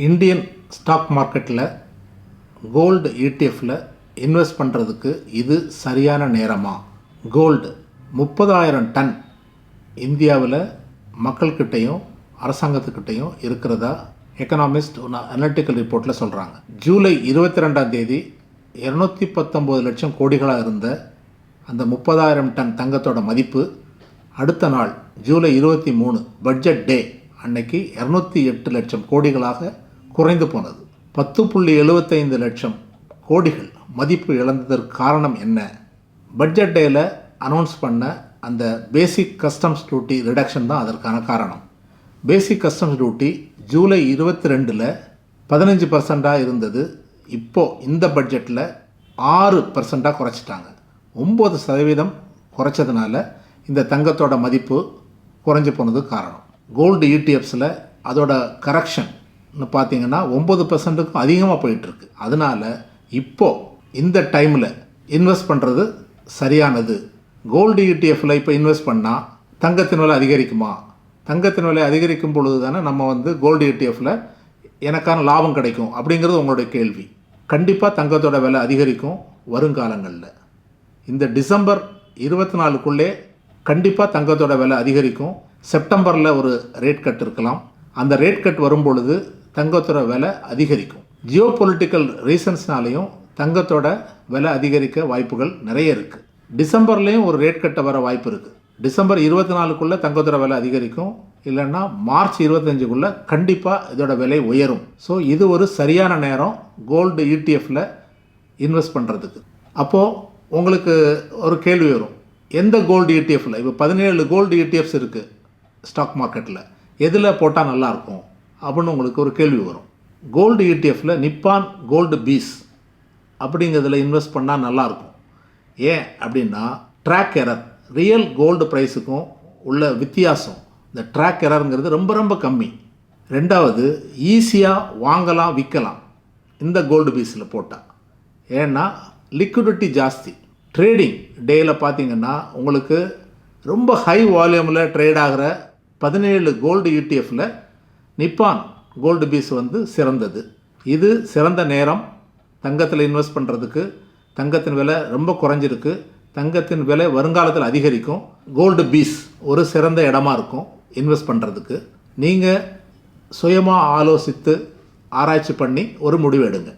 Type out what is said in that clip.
Indian stock மார்க்கெட்டில் gold இடிஎஃப்பில் invest பண்ணுறதுக்கு இது சரியான நேரமா? கோல்டு 30,000 டன் இந்தியாவில் மக்கள்கிட்டையும் அரசாங்கத்துக்கிட்டையும் இருக்கிறதா எக்கனாமிஸ்ட் ஒன்று அனலிட்டிக்கல் ரிப்போர்ட்டில் சொல்கிறாங்க. ஜூலை 22ஆம் தேதி 219 லட்சம் கோடிகளாக இருந்த அந்த 30,000 டன் தங்கத்தோட மதிப்பு அடுத்த நாள் ஜூலை 23 பட்ஜெட் டே அன்னைக்கு 208 லட்சம் கோடிகளாக குறைந்து போனது. 10.75 லட்சம் கோடிகள் மதிப்பு இழந்ததற்கு காரணம் என்ன? பட்ஜெட் டேயில் அனௌன்ஸ் பண்ண அந்த பேசிக் கஸ்டம்ஸ் டியூட்டி ரிடக்ஷன் தான் அதற்கான காரணம். பேசிக் கஸ்டம்ஸ் டியூட்டி ஜூலை 22 15% இருந்தது. இப்போது இந்த பட்ஜெட்டில் 6% குறைச்சிட்டாங்க. 9% குறைச்சதுனால இந்த தங்கத்தோட மதிப்பு குறைஞ்சி போனது காரணம். கோல்டு இடிஎஃப்ஸில் அதோட கரெக்ஷன்னு பார்த்தீங்கன்னா 9%க்கும் அதிகமாக போயிட்டுருக்கு. அதனால் இப்போது இந்த டைமில் இன்வெஸ்ட் பண்ணுறது சரியானது. கோல்டு இடிஎஃப்பில் இப்போ இன்வெஸ்ட் பண்ணால் தங்கத்தின் விலை அதிகரிக்குமா? தங்கத்தின் விலை அதிகரிக்கும் பொழுது தானே நம்ம கோல்டு இடிஎஃப்பில் எனக்கான லாபம் கிடைக்கும் அப்படிங்கிறது உங்களுடைய கேள்வி. கண்டிப்பாக தங்கத்தோட விலை அதிகரிக்கும் வருங்காலங்களில். இந்த டிசம்பர் 24க்குள்ளே கண்டிப்பாக தங்கத்தோட விலை அதிகரிக்கும். செப்டம்பரில் ஒரு ரேட் கட் இருக்கலாம். அந்த ரேட் கட் வரும் பொழுது தங்கத்தோட விலை அதிகரிக்கும். ஜியோ பொலிட்டிக்கல் ரீசன்ஸ்னாலையும் தங்கத்தோட விலை அதிகரிக்க வாய்ப்புகள் நிறைய இருக்குது. டிசம்பர்லேயும் ஒரு ரேட் கட்டை வர வாய்ப்பு இருக்குது. டிசம்பர் 24க்குள்ளே தங்கத்தோட விலை அதிகரிக்கும், இல்லைன்னா மார்ச் 25க்குள்ளே கண்டிப்பாக இதோட விலை உயரும். ஸோ இது ஒரு சரியான நேரம் கோல்டு இடிஎஃப்பில் இன்வெஸ்ட் பண்ணுறதுக்கு. அப்போது உங்களுக்கு ஒரு கேள்வி வரும், எந்த கோல்டு இடிஎஃப்பில்? இப்போ 17 கோல்டு இடிஎஃப்ஸ் இருக்குது ஸ்டாக் மார்க்கெட்டில், எதில் போட்டால் நல்லாயிருக்கும் அப்படின்னு உங்களுக்கு ஒரு கேள்வி வரும். கோல்டு இடிஎஃப்பில் நிப்பான் கோல்டு பீஸ் அப்படிங்கிறதுல இன்வெஸ்ட் பண்ணால் நல்லாயிருக்கும். ஏன் அப்படின்னா ட்ராக் எரர், ரியல் கோல்டு ப்ரைஸுக்கும் உள்ள வித்தியாசம், இந்த ட்ராக் எரருங்கிறது ரொம்ப ரொம்ப கம்மி. ரெண்டாவது, ஈஸியாக வாங்கலாம் விற்கலாம் இந்த கோல்டு பீஸில் போட்டால். ஏன்னா லிக்விடிட்டி ஜாஸ்தி. ட்ரேடிங் டேயில் பார்த்தீங்கன்னா உங்களுக்கு ரொம்ப ஹை வால்யூமில் ட்ரேட் ஆகிற 17 கோல்டு இடிஎஃப்பில் நிப்பான் கோல்டு பீஸ் சிறந்தது. இது சிறந்த நேரம் தங்கத்தில் இன்வெஸ்ட் பண்ணுறதுக்கு. தங்கத்தின் விலை ரொம்ப குறைஞ்சிருக்கு. தங்கத்தின் விலை வருங்காலத்தில் அதிகரிக்கும். கோல்டு பீஸ் ஒரு சிறந்த இடமா இருக்கும் இன்வெஸ்ட் பண்ணுறதுக்கு. நீங்கள் சுயமாக ஆலோசித்து ஆராய்ச்சி பண்ணி ஒரு முடிவு எடுங்க.